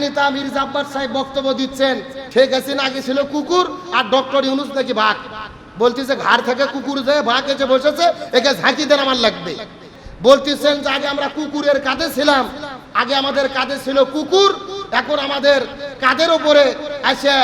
নেতা মির্জা আব্বাস সাহেব বক্তব্য দিচ্ছেন, শেখ হাসিনা আগে ছিল কুকুর আর ডক্টর ইউনূস নাকি বাঘ। বলতেছে ঘাড় থেকে কুকুর যায় বাঘ এসে বসেছে, একে ঝাঁকি দেন আমার লাগবে। বলতেছেন যে আগে আমরা কুকুরের কাঁধে ছিলাম, আগে আমাদের কাঁধে ছিল কুকুর, এখন আমাদের কাঁধের ওপরে এসে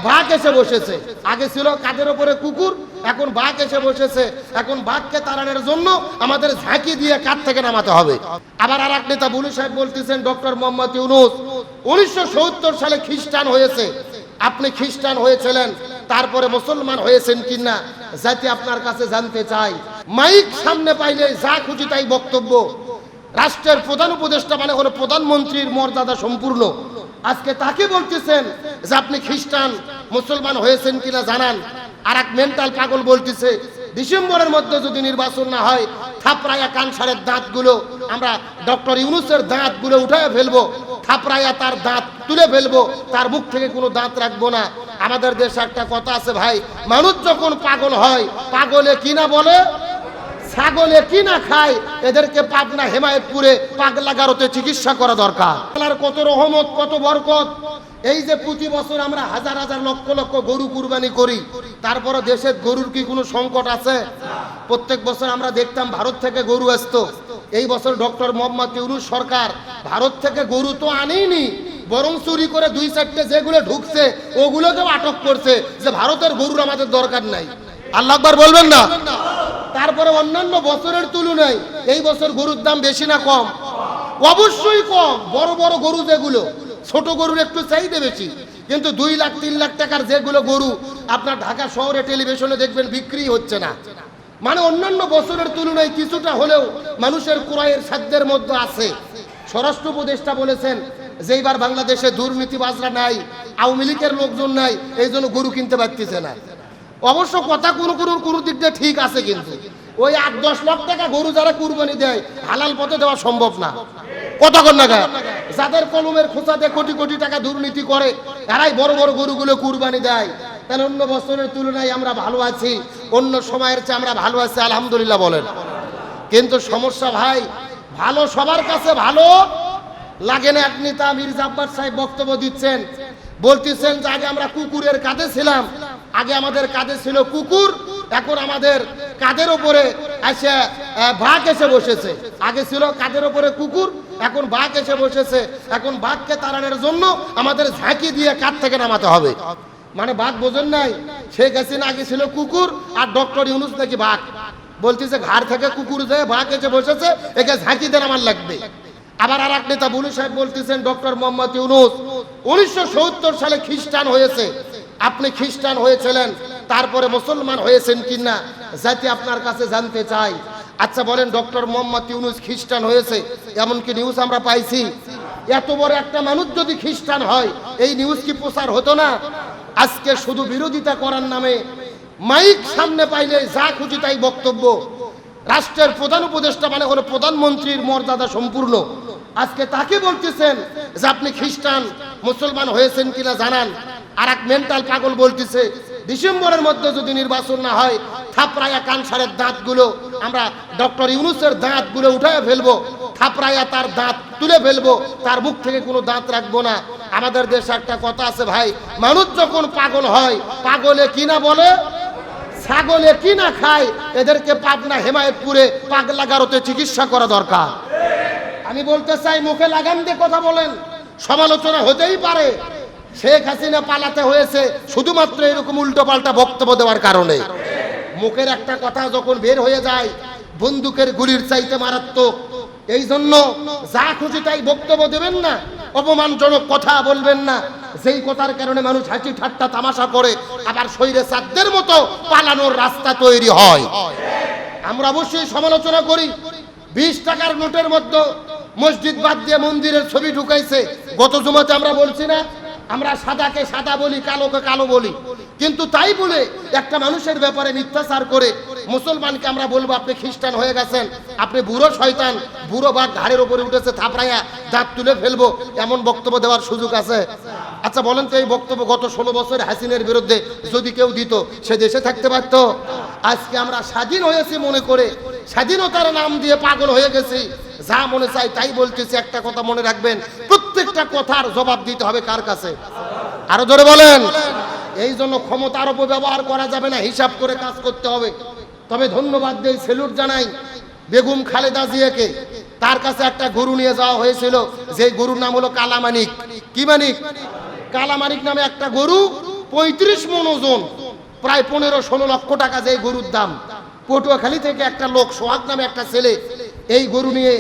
বাঘ এসে বসেছে। আগে ছিল কাঁধের ওপরে কুকুর, এখন বাঘ এসে বসেছে। এখন বাঘকে তাড়ানোর জন্য আমাদের ঝাঁকি দিয়ে কাঁধ থেকে নামাতে হবে। আবার আর এক নেতা বুলু সাহেব বলতেছেন ডক্টর মোহাম্মদ ইউনূস 1970 সালে খ্রিস্টান হয়েছে, আপনি খ্রিস্টান হয়েছিলেন তারপরে মুসলমান হয়েছেন কিনা জাতি আপনার কাছে জানতে চাই। মাইক সামনে পাইলে যা খুশি তাই বক্তব্য। রাষ্ট্রের প্রধান উপদেষ্টা মানে হলো প্রধানমন্ত্রীর মর্যাদা সম্পূর্ণ। আজকে তাকে বলতেছেন যে আপনি খ্রিস্টান মুসলমান হয়েছেন কিনা জানান। আর এক মেন্টাল পাগল বলতেছে ডিসেম্বরের মধ্যে যদি নির্বাচন না হয় থাপড়াইয়া কানসারের দাঁতগুলো আমরা ডক্টর ইউনূসের দাঁতগুলো উঠায় ফেলবো, থাপড়াইয়া তার দাঁত তুলে ফেলবো, তার মুখ থেকে কোনো দাঁত রাখবো না। আমাদের দেশে একটা কথা আছে ভাই, মানুষ যখন পাগল হয় পাগলে কিনা বলে ছাগলে কিনা খায়, এদেরকে পাবনা হেমায়েতপুরে পাগলা গারোতে চিকিৎসা করা দরকার। কত রহমত কত বরকত। এই যে প্রতি বছর আমরা হাজার হাজার লক্ষ লক্ষ গরু কুরবানি করি, তারপরে দেশের গরুর কি কোনো সংকট আছে? প্রত্যেক বছর আমরা দেখতাম ভারত থেকে গরু আসতো। এই বছর ডক্টর মোহাম্মদ ইউনূস সরকার ভারত থেকে গরু তো আনেইনি, বরং চুরি করে 2-4টে যেগুলো ঢুকছে ওগুলোকেও আটক করছে, যে ভারতের গরুর আমাদের দরকার নাই। আল্লাহ আকবার বলবেন না? তারপরে অন্যান্য বছরের তুলনায় এই বছর গরুর দাম বেশি না কম? অবশ্যই কম। বড় বড় গরু যেগুলো, ছোট গরুর একটু চাহিদা বেশি, কিন্তু 2 লাখ 3 লাখ টাকার যেগুলো গরু আপনার ঢাকা শহরে টেলিভিশনে দেখবেন বিক্রি হচ্ছে না। মানে অন্যান্য বছরের তুলনায় কিছুটা হলেও মানুষের ক্রয়ের সাধ্যের মধ্যে আছে। স্বরাষ্ট্র উপদেষ্টা বলেছেন যে এইবার বাংলাদেশে দুর্নীতিবাজরা নাই, আওয়ামী লীগের লোকজন নাই, এই জন্য গরু কিনতে পারতেছে না। অবশ্য কথা কোনো দিক দিয়ে ঠিক আছে, কিন্তু ওই 8-10 লাখ টাকা গরু যারা কুরবানি দেয় হালাল পথে দেওয়া সম্ভব না। কতক্ষণ না যাদের কলমের খোঁচাতে কোটি কোটি টাকা দুর্নীতি করে এরাই বড় বড় গরুগুলো কুরবানি দেয়। তাহলে অন্য বছরের তুলনায় আমরা ভালো আছি, অন্য সময়ের চেয়ে আমরা ভালো আছি আলহামদুলিল্লাহ বলেন। কিন্তু সমস্যা ভাই, ভালো সবার কাছে ভালো লাগে না। এক নেতা মির্জা আব্বাস সাহেব বক্তব্য দিচ্ছেন, বলতেছেন যে আগে আমরা কুকুরের কাঁধে ছিলাম, আগে আমাদের কাঁধে ছিল কুকুর, এখন আমাদের কাঁধের ওপরে এসে বাঘ এসে বসেছে। আগে ছিল কাঁধের ওপরে কুকুর, এখন বাঘ এসে বসেছে। এখন বাঘকে তাড়ানোর জন্য আমাদের ঝাঁকি দিয়ে কাঁধ থেকে নামাতে হবে। মানে বাঘ বোঝেন নাই, শেখ হাসিনা আগে ছিল কুকুর আর ডক্টর ইউনূস নাকি বাঘ। বলতেছে ঘাড় থেকে কুকুর যায় বাঘ এসে বসেছে, একে ঝাঁকি দেন আমার লাগবে। আবার আর এক নেতা বুলু সাহেব বলতেছেন ডক্টর মোহাম্মদ ইউনূস 1970 সালে খ্রিস্টান হয়েছে, আপনি খ্রিস্টান হয়েছিলেন তারপরে মুসলমান হয়েছেন কিনা জাতি আপনার কাছে জানতে চাই। আচ্ছা বলেন, ডক্টর মোহাম্মদ ইউনূস খ্রিস্টান হয়েছে এমন কি নিউজ আমরা পাইছি? এত বড় একটা মানুষ যদি খ্রিস্টান হয় এই নিউজ কি প্রচার হতো না? আজকে শুধু বিরোধিতা করার নামে মাইক সামনে পাইলে যা খুশি তাই বক্তব্য। রাষ্ট্রের প্রধান উপদেষ্টা মানে হলো প্রধানমন্ত্রীর মর্যাদা সম্পূর্ণ। আজকে তাকে বলতেছেন যে আপনি খ্রিস্টান মুসলমান হয়েছেন কিনা জানান। আর এক মেন্টাল পাগল বলতেছে ডিসেম্বরের মধ্যে যদি নির্বাচন না হয় থাপড়াইয়া কানসারের দাঁতগুলো আমরা ডক্টর ইউনূসের দাঁতগুলো উঠায় ফেলবো, থাপড়াইয়া তার দাঁত তুলে ফেলবো, তার মুখ থেকে কোনো দাঁত রাখবো না। আমাদের দেশে একটা কথা আছে ভাই, মানুষ যখন পাগল হয় পাগলে কিনা বলে ছাগলে কিনা খায়, এদেরকে পাবনা হেমায়েতপুরে পাগলা গারোতে চিকিৎসা করা দরকার। আমি বলতে চাই, মুখে লাগাম দিয়ে কথা বলেন, সমালোচনা হতেই পারে। শেখ হাসিনা পালাতে হয়েছে শুধুমাত্র এরকম উল্টো পাল্টা বক্তব্য দেওয়ার কারণে। মুখের একটা কথা যখন বের হয়ে যায় বন্দুকের গুলির চাইতে মারাত্মক। এই জন্য যা খুশি তাই বক্তব্য দেবেন না, অপমানজনক কথা বলবেন না, যেই কথার কারণে মানুষ হাসি ঠাট্টা তামাশা করে আবার স্বৈরাচারদের মতো পালানোর রাস্তা তৈরি হয়। আমরা অবশ্যই সমালোচনা করি। 20 টাকার নোটের মধ্যে মসজিদ বাদ দিয়ে মন্দিরের ছবি ঢুকাইছে। গত জুমাতে আমরা বলছি না, আমরা সাদাকে সাদা বলি, কালোকে কালো বলি, কিন্তু তাই বলে একটা মানুষের ব্যাপারে মিথ্যাচার করে মুসলমানকে আমরা বলবো আপনি খ্রিস্টান হয়ে গেছেন, আপনি বুড়ো শয়তান, বুড়ো বাঘ ঘাড়ের উপরে উঠেছে থাপড়াইয়া দাঁত তুলে ফেলবো, এমন বক্তব্য দেওয়ার সুযোগ আছে? আচ্ছা বলেন তো, এই বক্তব্য গত 16 বছর হাসিনের বিরুদ্ধে যদি কেউ দিত সে দেশে থাকতে পারত? আজকে আমরা স্বাধীন হয়েছি মনে করে স্বাধীনতার নাম দিয়ে পাগল হয়ে গেছি, যা মনে চাই তাই বলতেছি। একটা কথা মনে রাখবেন, প্রত্যেকটা কথার জবাব দিতে হবে কার কাছে? আরো জোরে বলেন। এই জন্য ক্ষমতার অপব্যবহার করা যাবে না, হিসাব করে কাজ করতে হবে। তবে ধন্যবাদ দেই, সেলুট জানাই বেগম খালেদা জিয়াকে। তার কাছে একটা গরু নিয়ে যাওয়া হয়েছিল, যে গরুর নাম হলো কালামানিক। কি মানিক? কালামানিক নামে একটা গরু, 35 মণ ওজন, প্রায় 15-16 লক্ষ টাকা যে গরুর দাম। পটুয়াখালী থেকে একটা লোক, সোহাগ নামে একটা ছেলে, এই গরু নিয়ে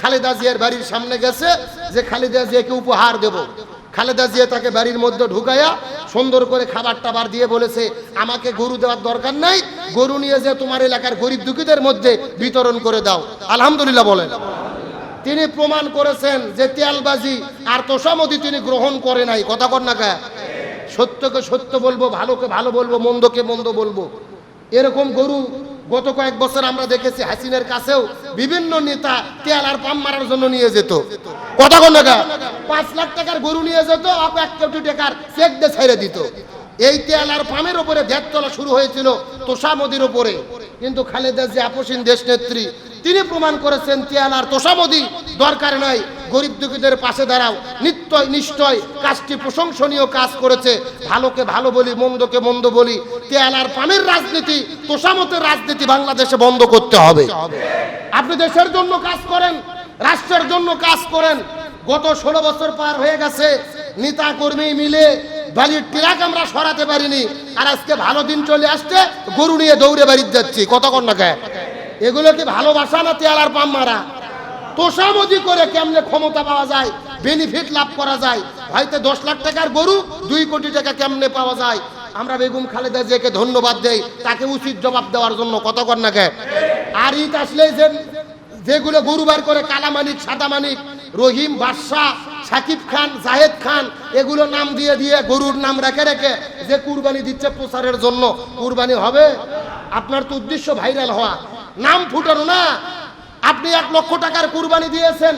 খালেদা জিয়ার বাড়ির সামনে গেছে যে খালেদা জিয়াকে উপহার দেব। খালেদা জিয়া তাকে বাড়ির মধ্যে ঢুকাইয়া সুন্দর করে খাবার টাবার দিয়ে বলেছে, আমাকে গরু দেওয়ার দরকার নাই, গরু নিয়ে যে তোমার এলাকার গরিব দুঃখীদের মধ্যে বিতরণ করে দাও। আলহামদুলিল্লাহ বলেন। তিনি প্রমাণ করেছেন যে তেলবাজি আর তোষামদি তিনি গ্রহণ করে নাই। কথা কর না কে? সত্যকে সত্য বলবো, ভালোকে ভালো বলবো, মন্দকে মন্দ বলবো। এরকম গরু গত কয়েক বছর আমরা দেখেছি হাসিনের কাছেও বিভিন্ন নেতা তেল আর পাম মারার জন্য নিয়ে যেত। কথা কর না কে? 5 লাখ টাকার গরু নিয়ে যেত, 1 কোটি টাকার চেক দিয়ে ছেড়ে দিত। এই তেল আর পামের উপরে দেশ চলা শুরু হয়েছিল তোষামদির উপরে। কিন্তু খালেদা জিয়া আপসীন দেশ নেত্রী, তিনি প্রমাণ করেছেন তেল আর তোষামদি দরকার নাই, গরিব দুঃখীদের পাশে দাঁড়াও। নিশ্চয় কাজটি প্রশংসনীয় কাজ করেছে। ভালোকে ভালো বলি, মন্দকে মন্দ বলি। তেল আর পামের রাজনীতি, তোষামতের রাজনীতি বাংলাদেশে বন্ধ করতে হবে। আপনি দেশের জন্য কাজ করেন, রাষ্ট্রের জন্য কাজ করেন। গত 16 বছর পার হয়ে গেছে, নেতা কর্মী মিলে বালির ট্রাক আমরা সরাতে পারিনি, আর আজকে ভালো দিন চলে আসছে, গরু নিয়ে দৌড়ে বাড়িতে যাচ্ছি। কত কর না কে? এগুলো কি ভালোবাসা না তেল আর পাম মারা? তোষামদি করে কেমনে ক্ষমতা পাওয়া যায়, বেনিফিট লাভ করা যায়? হয়তো 10 লাখ টাকার গরু 2 কোটি টাকা কেমনে পাওয়া যায়? আমরা বেগম খালেদা জিয়াকে ধন্যবাদ দেই, তাকে উচিত জবাব দেওয়ার জন্য। কত কর না কে? আর ঈদ আসলে যেগুলো গরু বার করে, কালামানিক, সাদামানিক, রহিম, বাদশাহ, সাকিব খান, জাহেদ খান, এগুলো নাম দিয়ে দিয়ে গরুর নাম রেখে রেখে যে কুরবানি দিচ্ছে প্রচারের জন্য, কুরবানি হবে? আপনার তো উদ্দেশ্য ভাইরাল হওয়া, নাম ফুটানো না। আপনি 1 লক্ষ টাকার কুরবানি দিয়েছেন,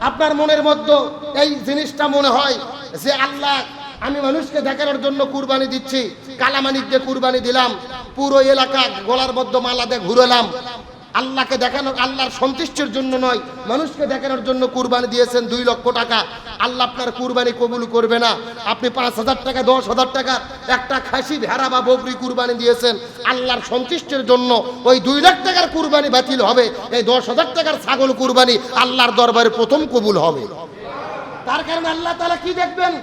আপনার মনের মধ্যে এই জিনিসটা মনে হয় যে আল্লাহ, আমি মানুষকে দেখানোর জন্য কুরবানি দিচ্ছি, কালামানিক দিয়ে কুরবানি দিলাম, পুরো এলাকা গলার মধ্যে মালা দিয়ে ঘুরলাম। আল্লাহকে দেখানো, আল্লাহর সন্তুষ্টির জন্য নয়, মানুষকে দেখানোর জন্য কুরবানি দিয়েছেন 2 লক্ষ টাকা। আল্লাহ আপনার কুরবানি কবুল করবে না। আপনি 5,000 টাকা, 10,000 টাকা একটা খাসি, ভেড়া বা বকরি কুরবানি দিয়েছেন আল্লাহর সন্তুষ্টির জন্য, ওই 2 লাখ টাকার কুরবানি বাতিল হবে। এই 10,000 টাকার ছাগল কুরবানি আল্লাহর দরবারে প্রথম কবুল হবে। তার কারণে আল্লাহ তাআলা কি দেখবেন?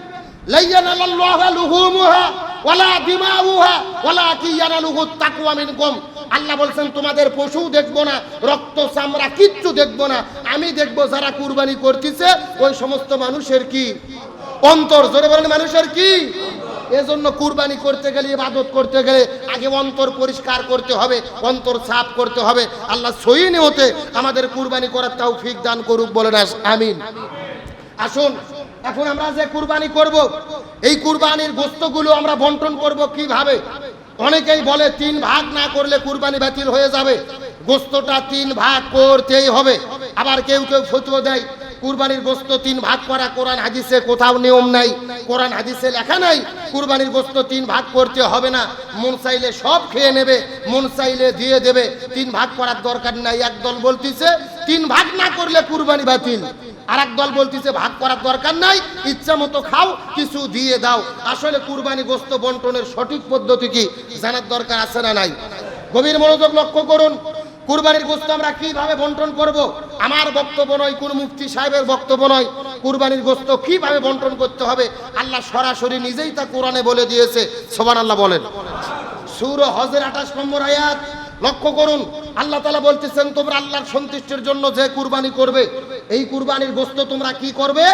লাইয়ানাল্লাহু লুহুমুহা ওয়ালা দিমাউহা ওয়ালাকিন ইয়ানালুহুত তাকওয়া মিনকুম। আল্লাহ বলছেন, তোমাদের পশু দেখবো না, রক্ত চামড়া কিচ্ছু দেখবো না, আমি দেখবো যারা কুরবানি করতেছে ওই সমস্ত মানুষের কি অন্তর। জোরে বলেন, মানুষের কি? এজন্য কুরবানি করতে গেলে, ইবাদত করতে গেলে আগে অন্তর পরিষ্কার করতে হবে, অন্তর সাফ করতে হবে। আল্লাহ সহি নিয়তে আমাদের কুরবানি করার তৌফিক দান করুক, বলেন আমিন। আসুন, এখন আমরা যে কুরবানি করব, এই কুরবানির গোশতগুলো আমরা বন্টন করব কিভাবে? অনেকেই বলে 3 ভাগ না করলে কুরবানি বাতিল হয়ে যাবে, গোশতটা 3 ভাগ করতেই হবে। আবার কেউ কেউ ফতোয়া দেয় কুরবানির গোশত 3 ভাগ করা কোরআন হাদিসে কোথাও নিয়ম নাই, কোরআন হাদিসে লেখা নাই কুরবানির গোশত 3 ভাগ করতে হবে না, মন চাইলে সব খেয়ে নেবে, মন চাইলে দিয়ে দেবে, 3 ভাগ করার দরকার নাই। একদল বলতিছে 3 ভাগ না করলে কুরবানি বাতিল, আর একদল বলতিছে ভাগ করার দরকার নাই, ইচ্ছা মতো খাও, কিছু দিয়ে দাও। আসলে কুরবানি গোশত বন্টনের সঠিক পদ্ধতি কি জানার দরকার আছে না নাই? গভীর মনোযোগ লক্ষ্য করুন। কুরবানির গোশত আমরা কিভাবে বন্টন করব? আমার বক্তব্য নয়, কোন মুফতি সাহেবের বক্তব্য নয়। কুরবানির গোশত কিভাবে বন্টন করতে হবে আল্লাহ সরাসরি নিজেই তা কোরআনে বলে দিয়েছে। সুবহানাল্লাহ বলেন। সূরা হজের 28 নম্বর আয়াত লক্ষ্য করুন। আল্লাহ তাআলা বলতেছেন, তোমরা আল্লাহর সন্তুষ্টির জন্য যে কুরবানি করবে, এই কুরবানির গোশত তোমরা কি করবে?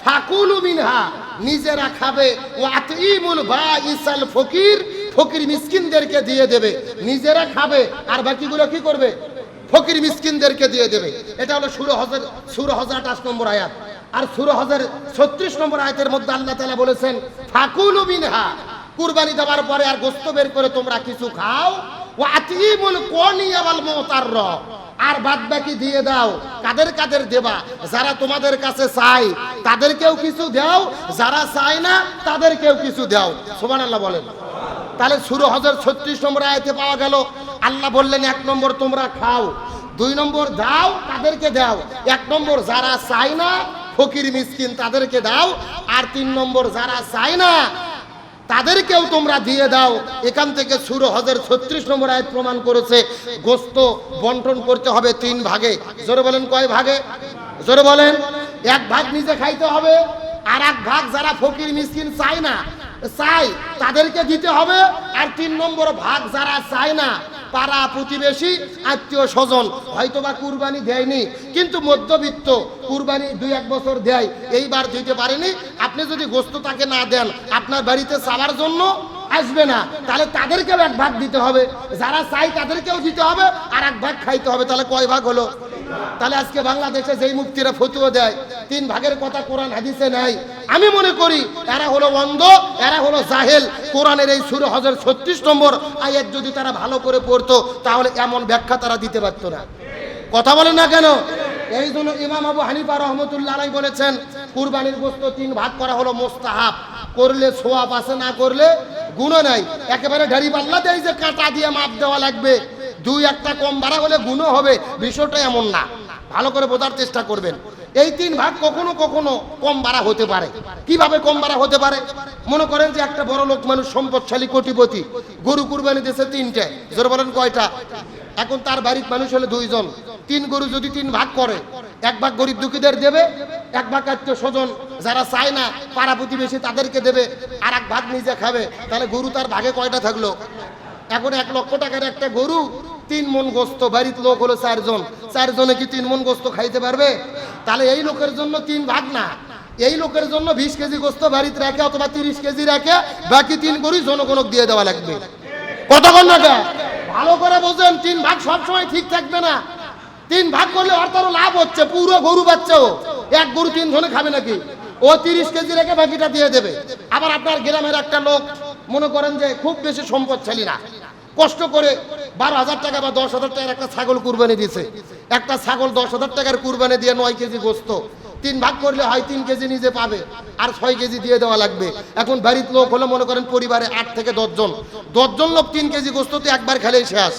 ফাকুলু মিনহা, নিজেরা খাবে, ওয়া আতিমুল বাঈসাল ফকির, ফকির মিসকিনদেরকে দিয়ে দেবে। নিজেরা খাবে আর বাকিগুলো কি করবে? ফকির মিসকিনদেরকে দিয়ে দেবে। এটা হলো সূরা হজের 28 নম্বর আয়াত। আর সূরা হজের 36 নম্বর আয়াতের মধ্যে আল্লাহ তাআলা বলেছেন, ফাকুলু মিনহা, কুরবানি দেওয়ার পরে আর গোশত বের করে তোমরা কিছু খাও, ওয়া আতিমুল কোনিয়া ওয়াল মুতারর, আর বাদ বাকি দিয়ে দাও। কাদের কাদের দেবা? যারা তোমাদের কাছে চাই তাদেরকেও কিছু দাও, যারা চায় না তাদেরকেও কিছু দাও। সুবহানাল্লাহ বলেন। তাহলে সূরা হজের 36 নম্বর আয়াতে পাওয়া গেল আল্লাহ বললেন, 1 নম্বর তোমরা খাও, 2 নম্বর দাও, তাদেরকে দাও। 1 নম্বর যারা চায় না ফকির মিসকিন তাদেরকে দাও, আর 3 নম্বর যারা চায় না তাদেরকেও তোমরা দিয়ে দাও। এখান থেকে সূরা হজের 36 নম্বর আয়াত প্রমাণ করেছে গোশত বন্টন করতে হবে 3 ভাগে। জোরে বলেন কয় ভাগে? জোরে বলেন। 1 ভাগ নিজে খাইতে হবে, আর 1 ভাগ যারা ফকির মিসকিন চায় না চায় তাদেরকে দিতে হবে, আর 3 নম্বর ভাগ যারা চায় না পাড়া প্রতিবেশী আত্মীয় স্বজন হয়তোবা কুরবানি দেয়নি কিন্তু মধ্যবিত্ত কুরবানি 2-1 বছর দেয়, এইবার দিতে পারেনি, আপনি যদি গোশত তাকে না দেন আপনার বাড়িতে চাওয়ার জন্য আসবে না, তাহলে তাদেরকেও 1 ভাগ দিতে হবে, যারা চাই তাদেরকেও দিতে হবে, আর 1 ভাগ খাইতে হবে। তাহলে কয় ভাগ হলো? তাহলে আজকে বাংলাদেশে যেই মুফতিরা ফতোয়া দেয় 3 ভাগের কথা কোরআন হাদিসে নাই, আমি মনে করি এরা হলো অন্ধ, এরা হলো জাহেল। কোরআনের এই সূরা হজের 36 নম্বর আয়াত যদি তারা ভালো করে পড়তো তাহলে এমন ব্যাখ্যা তারা দিতে পারতো না। কথা বলেন না কেন? এই জন্য ইমাম আবু হানিফা রহমতুল্লাহ আলাইহি বলেছেন কুরবানির গোশত 3 ভাগ করা হলো মুস্তাহাব, করলে সওয়াব আছে, না করলে গুনাহ নাই। একেবারে ঢাড়ি পাল্লা দেয় যে কাঁটা দিয়ে মাপ দেওয়া লাগবে, 2-1টা কম বাড়া হলে গুনাহ হবে, বিষয়টা এমন না। ভালো করে বোঝার চেষ্টা করবেন। এই 3 ভাগ কখনো কখনো কম বাড়া হতে পারে। কিভাবে কম বাড়া হতে পারে? মনে করেন যে একটা বড় লোক মানুষ, সম্পদশালী কোটিপতি, গরু কুরবানি দিয়েছে 3টে। জোরে বলেন কয়টা? এখন তার বাড়ির মানুষ হলে 2 জন, 3 গরু যদি 3 ভাগ করে, 1 ভাগ গরিব দুঃখীদের দেবে, 1 ভাগ আত্মীয় স্বজন যারা চায় না পাড়া প্রতিবেশী তাদেরকে দেবে, আর 1 ভাগ নিজে খাবে। তাহলে গরু তার ভাগে কয়টা থাকলো? এখন 1 লক্ষ টাকার একটা গরু, 3 মণ গোশত, বাড়ির লোক হলো 4 জন, 4 জনে কি 3 মণ গোশত খাইতে পারবে? তাহলে এই লোকের জন্য 3 ভাগ না, এই লোকের জন্য 20 কেজি গোশত বাড়িতে রাখে অথবা 30 কেজি রাখে, বাকি 3 গরু জনগণক দিয়ে দেওয়া লাগবে। কতক্ষণ না? ভালো করে বোঝেন, 3 ভাগ সবসময় ঠিক থাকবে না। 3 ভাগ করলে ওর তারও লাভ হচ্ছে, পুরো গরু বাচ্চাও 1 গরু 3 জনে খাবে নাকি? ও 30 কেজি রেখে বাকিটা দিয়ে দেবে। আবার আপনার গ্রামের একটা লোক মনে করেন যে খুব বেশি সম্পদশালী না, কষ্ট করে 12,000 টাকা বা 10,000 টাকার একটা ছাগল কুরবানি দিয়েছে, একটা ছাগল 10,000 টাকার কুরবানি দিয়ে 9 কেজি গোশত, 3 ভাগ করলে হয় 3 কেজি নিজে পাবে আর 6 কেজি দিয়ে দেওয়া লাগবে। এখন বাড়ির লোক হলো মনে করেন পরিবারে 8 থেকে 10 জন, 10 জন লোক 3 কেজি গোশত তো একবার খেলেই শেষ।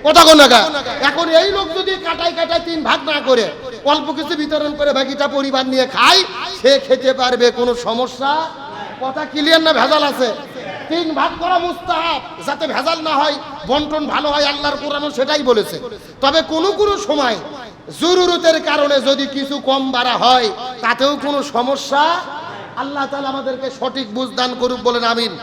কথা কোন জায়গা? এখন এই লোক যদি কাটাই 3 ভাগ না করে অল্প কিছু বিতরণ করে বাকিটা পরিবার নিয়ে খায়, সে খেতে পারবে, কোনো সমস্যা। কথা ক্লিয়ার না ভেজাল আছে? 3 ভাগ করা মুস্তাহাব, যাতে ভেজাল না হয়, বন্টন ভালো হয়, আল্লাহর কোরআনও সেটাই বলেছে। তবে কোনো কোনো সময় জরুরতের কারণে যদি কিছু কম বাড়া হয় তাতেও কোনো সমস্যা। আল্লাহ তাআলা আমাদেরকে সঠিক বুঝ দান করুক, বলেন আমিন।